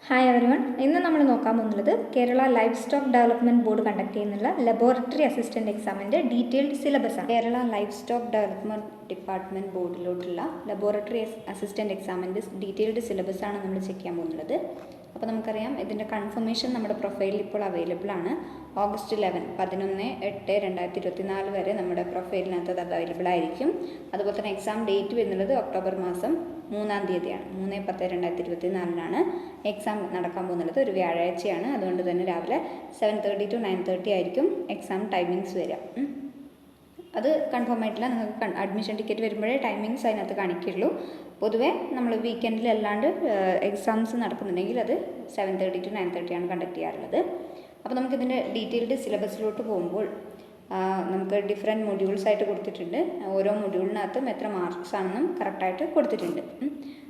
Hi everyone. ഇന്ന് നമ്മൾ നോക്കാൻ പോകുന്നത് Kerala life stock development board conduct ചെയ്യുന്നുള്ള ലബോറട്ടറി അസിസ്റ്റൻറ്റ് എക്സാമിൻ്റെ ഡീറ്റെയിൽഡ് സിലബസാണ്. Kerala life stock development department ബോർഡിലോട്ടുള്ള ലബോറട്ടറി അസിസ്റ്റൻറ്റ് എക്സാമിൻ്റെ ഡീറ്റെയിൽഡ് സിലബസാണ് നമ്മൾ ചെക്ക് ചെയ്യാൻ പോകുന്നത്. അപ്പോൾ നമുക്കറിയാം ഇതിൻ്റെ കൺഫർമേഷൻ നമ്മുടെ പ്രൊഫൈലിൽ ഇപ്പോൾ അവൈലബിൾ ആണ്. ഓഗസ്റ്റ് 11/8/2024 വരെ നമ്മുടെ പ്രൊഫൈലിനകത്ത് അത് അവൈലബിൾ ആയിരിക്കും. അതുപോലെ തന്നെ എക്സാം ഡേറ്റ് വരുന്നത് ഒക്ടോബർ മാസം 3-ാം തീയതിയാണ്. 3/10/2024 എക്സാം നടക്കാൻ പോകുന്നത്. ഒരു വ്യാഴാഴ്ചയാണ്. അതുകൊണ്ട് തന്നെ രാവിലെ 7:30 to 9:30 ആയിരിക്കും എക്സാം ടൈമിങ്സ് വരിക. അത് കൺഫേം ആയിട്ടില്ല. നിങ്ങൾക്ക് അഡ്മിഷൻ ടിക്കറ്റ് വരുമ്പോഴേ ടൈമിങ്സ് അതിനകത്ത് കാണിക്കുള്ളൂ. പൊതുവേ നമ്മൾ വീക്കെൻഡിൽ അല്ലാണ്ട് എക്സാംസ് നടക്കുന്നുണ്ടെങ്കിൽ അത് 7:30 to 9:30 ആണ് കണ്ടക്ട് ചെയ്യാറുള്ളത്. അപ്പോൾ നമുക്കിതിൻ്റെ ഡീറ്റെയിൽഡ് സിലബസിലോട്ട് പോകുമ്പോൾ നമുക്ക് ഡിഫറെൻറ്റ് മൊഡ്യൂൾസ് ആയിട്ട് കൊടുത്തിട്ടുണ്ട്. ഓരോ മൊഡ്യൂളിനകത്തും എത്ര മാർക്സ് ആണെന്നും കറക്റ്റായിട്ട് കൊടുത്തിട്ടുണ്ട്.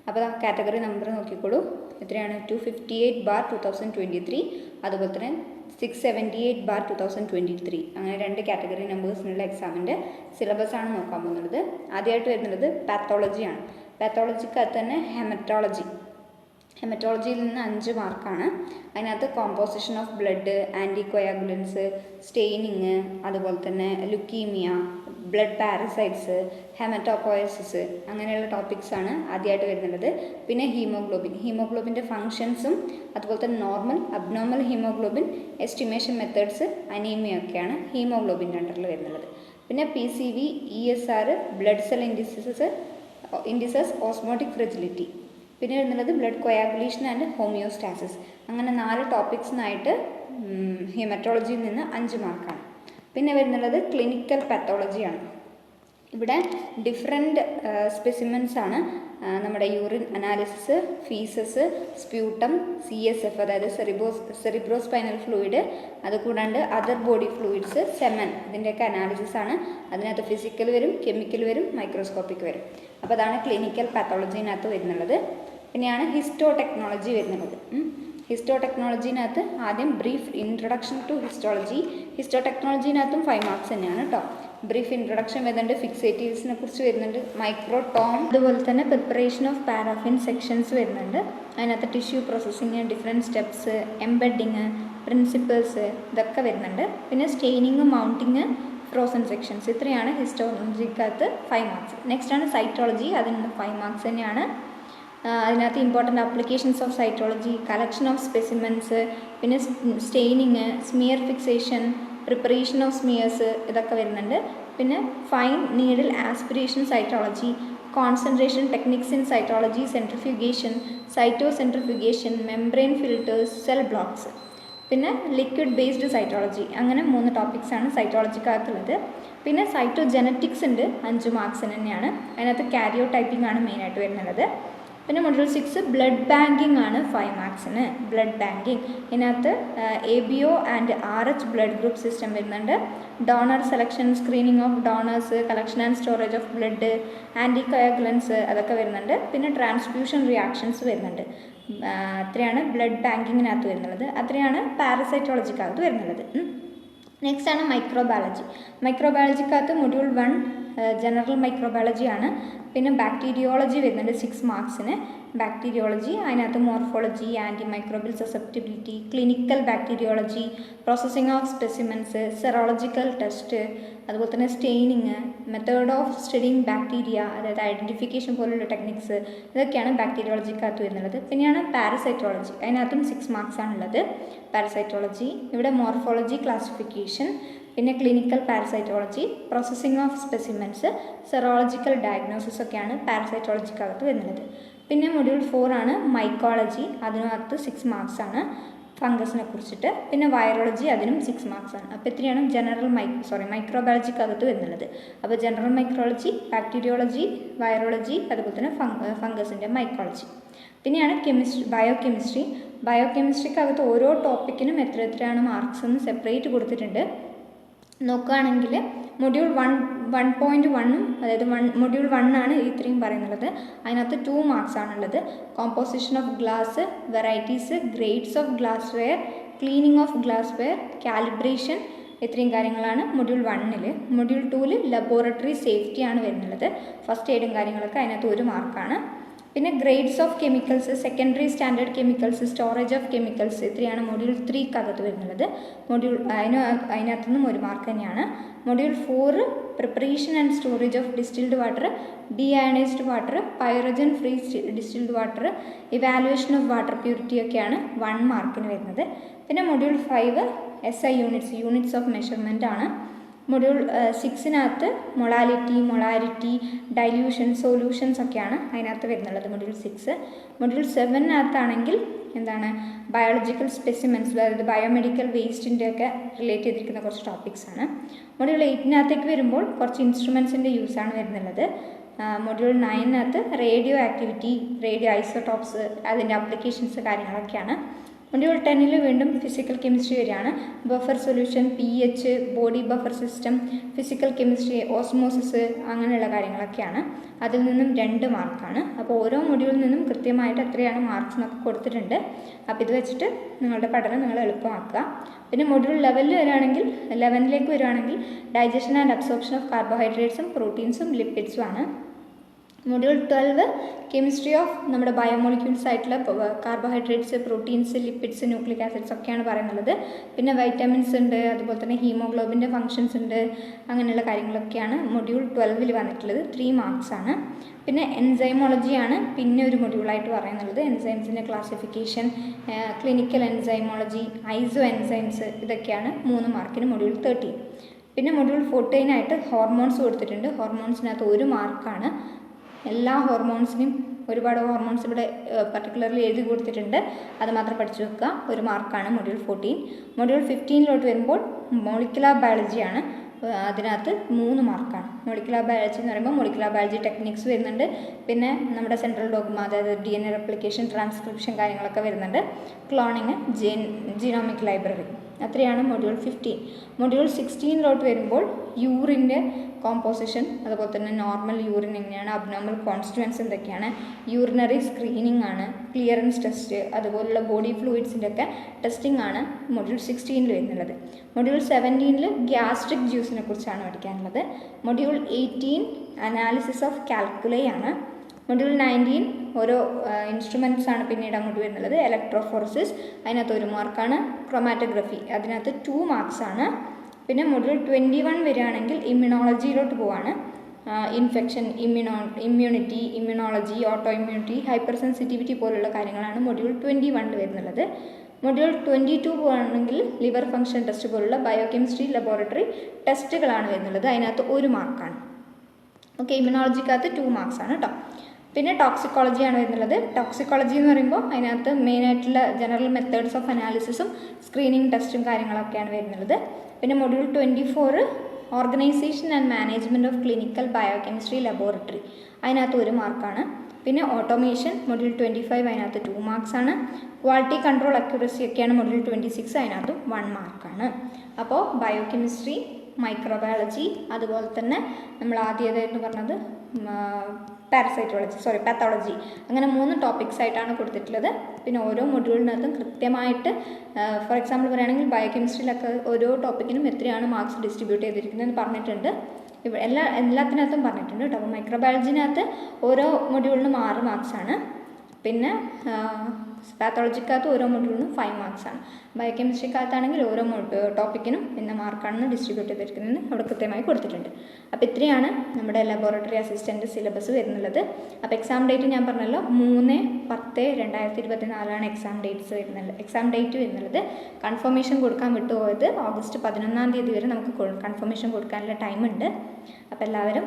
അപ്പോൾ ആ കാറ്റഗറി നമ്പർ നോക്കിക്കോളൂ. എത്രയാണ്? 258/2023, അതുപോലെ തന്നെ 678/2023. അങ്ങനെ 2 കാറ്റഗറി നമ്പേഴ്സിനുള്ള എക്സാമിൻ്റെ സിലബസാണ് നോക്കാൻ പോകുന്നത്. ആദ്യമായിട്ട് വരുന്നത് പാത്തോളജിയാണ്. പാത്തോളജിക്കകത്ത് തന്നെ ഹെമറ്റോളജിയിൽ നിന്ന് 5 മാർക്കാണ്. അതിനകത്ത് കോമ്പോസിഷൻ ഓഫ് ബ്ലഡ്, ആൻറ്റികോയാഗുലൻസ്, സ്റ്റെയിനിങ്, അതുപോലെ തന്നെ ലുക്കീമിയ, ബ്ലഡ് പാരസൈറ്റ്സ്, ഹെമറ്റോപോയസിസ്, അങ്ങനെയുള്ള ടോപ്പിക്സാണ് ആദ്യമായിട്ട് വരുന്നത്. പിന്നെ ഹീമോഗ്ലോബിൻ്റെ ഫങ്ഷൻസും അതുപോലെ തന്നെ normal, abnormal haemoglobin, estimation methods, anaemia ഒക്കെയാണ് ഹീമോഗ്ലോബിൻ്റെ അണ്ടറിൽ വരുന്നത്. പിന്നെ PCV, ESR, blood cell indices, osmotic fragility. പിന്നെ വരുന്നത് ബ്ലഡ് കൊയാഗുലേഷൻ ആൻഡ് ഹോമിയോസ്റ്റാസിസ്. അങ്ങനെ 4 ടോപ്പിക്സിനായിട്ട് ഹെമറ്റോളജിയിൽ നിന്ന് 5 മാർക്കാണ്. പിന്നെ വരുന്നുള്ളത് ക്ലിനിക്കൽ പാത്തോളജിയാണ്. ഇവിടെ ഡിഫറെൻറ്റ് സ്പെസിമെൻസ് ആണ്. നമ്മുടെ urine analysis, faeces, sputum, CSF അതായത് സെറിബ്രോസ്പൈനൽ ഫ്ലൂയിഡ്, അതുകൂടാണ്ട് അതർ ബോഡി ഫ്ലൂയിഡ്സ്, സെമൻ, ഇതിൻ്റെയൊക്കെ അനാലിസിസ് ആണ്. അതിനകത്ത് ഫിസിക്കൽ വരും, കെമിക്കൽ വരും, മൈക്രോസ്കോപ്പിക് വരും. അപ്പോൾ അതാണ് ക്ലിനിക്കൽ പാത്തോളജിനകത്ത് വരുന്നുള്ളത്. പിന്നെയാണ് ഹിസ്റ്റോ ടെക്നോളജി വരുന്നത്. ഹിസ്റ്റോ ടെക്നോളജിനകത്ത് ആദ്യം ബ്രീഫ് ഇൻട്രൊഡക്ഷൻ ടു ഹിസ്റ്റോ ടെക്നോളജിനകത്തും 5 മാർക്സ് തന്നെയാണ് കേട്ടോ. ബ്രീഫ് ഇൻട്രൊഡക്ഷൻ വരുന്നുണ്ട്, ഫിക്സേറ്റീവ്സിനെ കുറിച്ച് വരുന്നുണ്ട്, മൈക്രോടോം, അതുപോലെ തന്നെ പ്രിപ്പറേഷൻ ഓഫ് പാരാഫിൻ സെക്ഷൻസ് വരുന്നുണ്ട്. അതിനകത്ത് tissue processing, different steps, embedding, principles, ഇതൊക്കെ വരുന്നുണ്ട്. പിന്നെ സ്റ്റെയിനിങ്, മൗണ്ടിങ്, ഫ്രോസൺ സെക്ഷൻസ്, ഇത്രയാണ് ഹിസ്റ്റോളജിക്കകത്ത് 5 മാർക്സ്. നെക്സ്റ്റ് ആണ് സൈറ്റോളജി. അതിന് 5 മാർക്സ് തന്നെയാണ്. അതിനകത്ത് important applications of cytology, collection of specimens, പിന്നെ staining, smear fixation, preparation of smears, ഇതൊക്കെ വരുന്നുണ്ട്. പിന്നെ fine needle aspiration cytology, concentration techniques in cytology, centrifugation, cytocentrifugation, membrane filters, cell blocks, പിന്നെ liquid based cytology. അങ്ങനെ 3 ടോപ്പിക്സാണ് സൈറ്റോളജിക്കകത്തുള്ളത്. പിന്നെ സൈറ്റോജെനറ്റിക്സ് ഉണ്ട്, 5 മാർക്സിന് തന്നെയാണ്. അതിനകത്ത് കാരിയോ ടൈപ്പിംഗ് ആണ് മെയിനായിട്ട് വരുന്നത്. പിന്നെ മൊഡ്യൂൾ 6 ബ്ലഡ് ബാങ്കിങ് ആണ് 5 മാർക്സിന്. ബ്ലഡ് ബാങ്കിങ് ഇതിനകത്ത് ABO and RH blood group system വരുന്നുണ്ട്. Donor selection, screening of donors, collection and storage of blood, anticoagulants, അതൊക്കെ വരുന്നുണ്ട്. പിന്നെ ട്രാൻസ്ഫ്യൂഷൻ റിയാക്ഷൻസ് വരുന്നുണ്ട്. അത്രയാണ് ബ്ലഡ് ബാങ്കിങ്ങിനകത്ത് വരുന്നത്. അത്രയാണ് പാരസൈറ്റോളജിക്കകത്ത് വരുന്നത്. നെക്സ്റ്റ് ആണ് മൈക്രോബയോളജിക്കകത്ത് മൊഡ്യൂൾ 1 ജനറൽ മൈക്രോബയോളജി ആണ്. പിന്നെ ബാക്ടീരിയോളജി വരുന്നുണ്ട് 6 മാർക്സിന്. ബാക്ടീരിയോളജി അതിനകത്ത് morphology, antimicrobial susceptibility, clinical bacteriology, processing of specimens, serological test, അതുപോലെ തന്നെ staining, method of studying bacteria, അതായത് ഐഡൻറ്റിഫിക്കേഷൻ പോലുള്ള ടെക്നിക്സ്, ഇതൊക്കെയാണ് ബാക്ടീരിയോളജിക്കകത്ത് വരുന്നത്. പിന്നെയാണ് പാരസൈറ്റോളജി. അതിനകത്തും 6 മാർക്സ് ആണുള്ളത്. പാരസൈറ്റോളജി ഇവിടെ മോർഫോളജി, ക്ലാസിഫിക്കേഷൻ, പിന്നെ clinical പാരസൈറ്റോളജി, processing of specimens, serological diagnosis ഒക്കെയാണ് പാരസൈറ്റോളജിക്കകത്ത് വരുന്നത്. പിന്നെ മൊഡ്യൂൾ 4 ആണ് മൈക്കോളജി. അതിനകത്ത് 6 മാർക്സ് ആണ് ഫംഗസിനെ കുറിച്ചിട്ട്. പിന്നെ വൈറോളജി, അതിനും 6 മാർക്സ് ആണ്. അപ്പോൾ ഇത്രയാണ് മൈക്രോബയോളജിക്കകത്ത് വരുന്നത്. അപ്പോൾ ജനറൽ മൈക്രോളജി, ബാക്ടീരിയോളജി, വൈറോളജി, അതുപോലെ തന്നെ ഫംഗസിൻ്റെ മൈക്കോളജി. പിന്നെയാണ് ബയോകെമിസ്ട്രിക്കകത്ത് ഓരോ ടോപ്പിക്കിനും എത്രയാണ് മാർക്സ് എന്ന് സെപ്പറേറ്റ് കൊടുത്തിട്ടുണ്ട്. നോക്കുകയാണെങ്കിൽ മൊഡ്യൂൾ 1.1 അതായത് മൊഡ്യൂൾ 1 ആണ് ഇത്രയും പറയുന്നത്. അതിനകത്ത് 2 മാർക്സ് ആണുള്ളത്. Composition of glass, varieties, grades of glass wear, cleaning of glass wear, calibration, ഇത്രയും കാര്യങ്ങളാണ് മൊഡ്യൂൾ 1. മൊഡ്യൂൾ 2 ലബോറട്ടറി സേഫ്റ്റി ആണ് വരുന്നത്. ഫസ്റ്റ് എയ്ഡും കാര്യങ്ങളൊക്കെ അതിനകത്ത് 1 മാർക്കാണ്. പിന്നെ grades of chemicals, secondary standard chemicals, storage of chemicals, ഇത്രയാണ് മൊഡ്യൂൾ 3 വരുന്നത്. അതിനകത്തു നിന്നും 1 മാർക്ക് തന്നെയാണ്. Module 4 preparation and storage of distilled water, deionised water, pyrogen free distilled water, evaluation of water purity ഒക്കെയാണ് 1 മാർക്കിന് വരുന്നത്. പിന്നെ module 5 SI units of measurement ആണ്. മൊഡ്യൂൾ 6 മൊളാരിറ്റി, ഡൈല്യൂഷൻ, സൊല്യൂഷൻസ് ഒക്കെയാണ് അതിനകത്ത് വരുന്നുള്ളത് മൊഡ്യൂൾ 6. മൊഡ്യൂൾ 7 എന്താണ് ബയോളജിക്കൽ സ്പെസിമെൻസ്, അതായത് ബയോമെഡിക്കൽ വേസ്റ്റിൻ്റെ ഒക്കെ റിലേറ്റ് ചെയ്തിരിക്കുന്ന കുറച്ച് ടോപ്പിക്സ് ആണ്. മൊഡ്യൂൾ 8 വരുമ്പോൾ കുറച്ച് ഇൻസ്ട്രുമെൻസിൻ്റെ യൂസാണ് വരുന്നുള്ളത്. Module 9 radioactivity, radioisotopes, അതിൻ്റെ അപ്ലിക്കേഷൻസ് കാര്യങ്ങളൊക്കെയാണ്. മൊഡ്യൂൾ 10 വീണ്ടും ഫിസിക്കൽ കെമിസ്ട്രി വരികയാണ്. Buffer solution, pH, body buffer system, physical chemistry, osmosis, അങ്ങനെയുള്ള കാര്യങ്ങളൊക്കെയാണ്. അതിൽ നിന്നും 2 മാർക്കാണ്. അപ്പോൾ ഓരോ മൊഡ്യൂളിൽ നിന്നും കൃത്യമായിട്ട് എത്രയാണ് മാർക്സ് എന്നൊക്കെ കൊടുത്തിട്ടുണ്ട്. അപ്പോൾ ഇത് വെച്ചിട്ട് നിങ്ങളുടെ പഠനം നിങ്ങൾ എളുപ്പമാക്കുക. പിന്നെ മൊഡ്യൂൾ 11ലേക്ക് വരുവാണെങ്കിൽ ഡൈജഷൻ ആൻഡ് അബ്സോർപ്ഷൻ ഓഫ് കാർബോഹൈഡ്രേറ്റ്സും പ്രോട്ടീൻസും ലിപ്പിഡ്സും ആണ്. മൊഡ്യൂൾ 12 കെമിസ്ട്രി ഓഫ് നമ്മുടെ ബയോമോളിക്യൂൾസ് ആയിട്ടുള്ള carbohydrates, proteins, lipids, nucleic acids ഒക്കെയാണ് പറയുന്നത്. പിന്നെ വൈറ്റമിൻസ് ഉണ്ട്, അതുപോലെ തന്നെ ഹീമോഗ്ലോബിൻ്റെ ഫങ്ഷൻസ് ഉണ്ട്, അങ്ങനെയുള്ള കാര്യങ്ങളൊക്കെയാണ് മൊഡ്യൂൾ 12 വന്നിട്ടുള്ളത്. 3 മാർക്സ് ആണ്. പിന്നെ എൻസൈമോളജിയാണ് പിന്നെ ഒരു മൊഡ്യൂളായിട്ട് പറയുന്നത്. എൻസൈംസിൻ്റെ ക്ലാസിഫിക്കേഷൻ, ക്ലിനിക്കൽ എൻസൈമോളജി, ഐസോ എൻസൈംസ്, ഇതൊക്കെയാണ് 3 മാർക്കിന് മൊഡ്യൂൾ 13. പിന്നെ മൊഡ്യൂൾ 14 ഹോർമോൺസ് കൊടുത്തിട്ടുണ്ട്. ഹോർമോൺസിനകത്ത് 1 മാർക്കാണ്. എല്ലാ ഹോർമോൺസിനും ഒരുപാട് ഹോർമോൺസ് ഇവിടെ പർട്ടിക്കുലർലി എഴുതി കൊടുത്തിട്ടുണ്ട്, അത് മാത്രം പഠിച്ചു വെക്കുക. 1 മാർക്കാണ് മൊഡ്യൂൾ 14. മൊഡ്യൂൾ 15 വരുമ്പോൾ മോളിക്കുലാർ ബയോളജിയാണ്. അതിനകത്ത് 3 മാർക്കാണ്. മോളിക്കുലാർ ബയോളജി എന്ന് പറയുമ്പോൾ മോളിക്കുലാർ ബയോളജി ടെക്നിക്സ് വരുന്നുണ്ട്. പിന്നെ നമ്മുടെ സെൻട്രൽ ഡോഗ്മ, അതായത് DNA റെപ്ലിക്കേഷൻ, ട്രാൻസ്ക്രിപ്ഷൻ കാര്യങ്ങളൊക്കെ വരുന്നുണ്ട്. ക്ലോണിങ്, ജീനോമിക് ലൈബ്രറി, അത്രയാണ് മൊഡ്യൂൾ 15. മൊഡ്യൂൾ 16 വരുമ്പോൾ യൂറിൻ്റെ കോമ്പോസിഷൻ, അതുപോലെ തന്നെ നോർമൽ യൂറിൻ എങ്ങനെയാണ്, അബ്നോർമൽ കോൺസ്റ്റിറ്റ്യുവൻസ് എന്തൊക്കെയാണ്, യൂറിനറി സ്ക്രീനിങ് ആണ്, ക്ലിയറൻസ് ടെസ്റ്റ്, അതുപോലുള്ള ബോഡി ഫ്ലൂയിഡ്സിൻ്റെ ഒക്കെ ടെസ്റ്റിംഗ് ആണ് മൊഡ്യൂൾ 16 വരുന്നുള്ളത്. മൊഡ്യൂൾ 17 ഗ്യാസ്ട്രിക് ജ്യൂസിനെ കുറിച്ചാണ് പഠിക്കാനുള്ളത്. മൊഡ്യൂൾ 18 അനാലിസിസ് ഓഫ് കാൽക്കുലൈ ആണ്. മൊഡ്യൂൾ 19 ഓരോ ഇൻസ്ട്രുമെൻറ്റ്സ് ആണ് പിന്നീട് അങ്ങോട്ട് വരുന്നുള്ളത്. ഇലക്ട്രോഫോറസിസ്, അതിനകത്ത് 1 മാർക്കാണ്. ക്രൊമാറ്റോഗ്രഫി, അതിനകത്ത് 2 മാർക്സ് ആണ്. പിന്നെ മൊഡ്യൂൾ 21 വരികയാണെങ്കിൽ ഇമ്മ്യൂണോളജിയിലോട്ട് പോവാണ്. Infection, immunity, immunology, auto immunity, hyper sensitivity പോലുള്ള കാര്യങ്ങളാണ് മൊഡ്യൂൾ 21 വരുന്നുള്ളത്. മൊഡ്യൂൾ 22 പോവുകയാണെങ്കിൽ ലിവർ ഫംഗ്ഷൻ ടെസ്റ്റ് പോലുള്ള ബയോകെമിസ്ട്രി ലബോറട്ടറി ടെസ്റ്റുകളാണ് വരുന്നുള്ളത്. അതിനകത്ത് 1 മാർക്കാണ്. ഓക്കെ, ഇമ്മ്യൂണോളജിക്കകത്ത് 2 മാർക്സ് ആണ് കേട്ടോ. പിന്നെ ടോക്സിക്കോളജിയാണ് വരുന്നുള്ളത്. ടോക്സിക്കോളജി എന്ന് പറയുമ്പോൾ അതിനകത്ത് മെയിനായിട്ടുള്ള ജനറൽ മെത്തേഡ്സ് ഓഫ് അനാലിസിസും സ്ക്രീനിങ് ടെസ്റ്റും കാര്യങ്ങളൊക്കെയാണ് വരുന്നുള്ളത്. പിന്നെ module 24 organisation and management of clinical biochemistry laboratory, അതിനകത്ത് 1 മാർക്കാണ്. പിന്നെ ഓട്ടോമേഷൻ മൊഡ്യൂൾ 25, അതിനകത്ത് 2 മാർക്സ് ആണ്. ക്വാളിറ്റി കൺട്രോൾ അക്യുറസി ഒക്കെയാണ് മൊഡ്യൂൾ 26, അതിനകത്തും 1 മാർക്കാണ്. അപ്പോൾ ബയോകെമിസ്ട്രി, മൈക്രോബയോളജി, അതുപോലെ തന്നെ നമ്മൾ ആദ്യമായിട്ട് പറഞ്ഞത് പാത്തോളജി, അങ്ങനെ 3 ടോപ്പിക്സ് ആയിട്ടാണ് കൊടുത്തിട്ടുള്ളത്. പിന്നെ ഓരോ മൊഡ്യൂളിനകത്തും കൃത്യമായിട്ട്, ഫോർ എക്സാമ്പിൾ പറയുകയാണെങ്കിൽ ബയോകെമിസ്ട്രിയിലൊക്കെ ഓരോ ടോപ്പിക്കിനും എത്രയാണ് മാർക്സ് ഡിസ്ട്രിബ്യൂട്ട് ചെയ്തിരിക്കുന്നതെന്ന് പറഞ്ഞിട്ടുണ്ട്. എല്ലാത്തിനകത്തും പറഞ്ഞിട്ടുണ്ട് കേട്ടോ. അപ്പോൾ മൈക്രോബയോളജിനകത്ത് ഓരോ മൊഡ്യൂളിനും 6 മാർക്സാണ്. പിന്നെ പാത്തോളജിക്കകത്ത് ഓരോ മൊഡ്യൂളിനും 5 മാർക്സാണ്. ബയോകെമിസ്ട്രിക്കകത്താണെങ്കിൽ ഓരോ ടോപ്പിക്കിനും എന്ന മാർക്കാണെന്ന് ഡിസ്ട്രിബ്യൂട്ട് ചെയ്തിരിക്കുന്നതെന്ന് അവിടെ കൃത്യമായി കൊടുത്തിട്ടുണ്ട്. അപ്പോൾ ഇത്രയാണ് നമ്മുടെ ലബോറട്ടറി അസിസ്റ്റൻറ്റ് സിലബസ് വരുന്നുള്ളത്. അപ്പോൾ എക്സാം ഡേറ്റ് ഞാൻ പറഞ്ഞല്ലോ 3/10/2024 എക്സാം ഡേറ്റ് വരുന്നുള്ളത്. കൺഫർമേഷൻ കൊടുക്കാൻ വിട്ടുപോയത് ഓഗസ്റ്റ് 11 വരെ നമുക്ക് കൺഫർമേഷൻ കൊടുക്കാനുള്ള ടൈമുണ്ട്. അപ്പോൾ എല്ലാവരും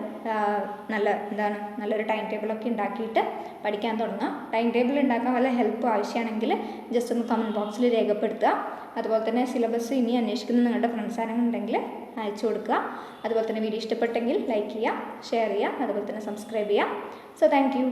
നല്ലൊരു ടൈം ടേബിളൊക്കെ ഉണ്ടാക്കിയിട്ട് പഠിക്കാൻ തുടങ്ങാം. ടൈം ടേബിൾ ഉണ്ടാക്കാൻ വല്ല ഹെൽപ്പ് ആവശ്യമാണെങ്കിൽ ജസ്റ്റ് ഒന്ന് കമൻറ്റ് ബോക്സിൽ രേഖപ്പെടുത്തുക. അതുപോലെ തന്നെ സിലബസ് ഇനി അന്വേഷിക്കുന്ന നിങ്ങളുടെ ഫ്രണ്ട്സ് ആരെങ്കിലും ഉണ്ടെങ്കിൽ അയച്ചു കൊടുക്കുക. അതുപോലെ തന്നെ വീഡിയോ ഇഷ്ടപ്പെട്ടെങ്കിൽ ലൈക്ക് ചെയ്യുക, ഷെയർ ചെയ്യുക, അതുപോലെ തന്നെ സബ്സ്ക്രൈബ് ചെയ്യുക. So thank you.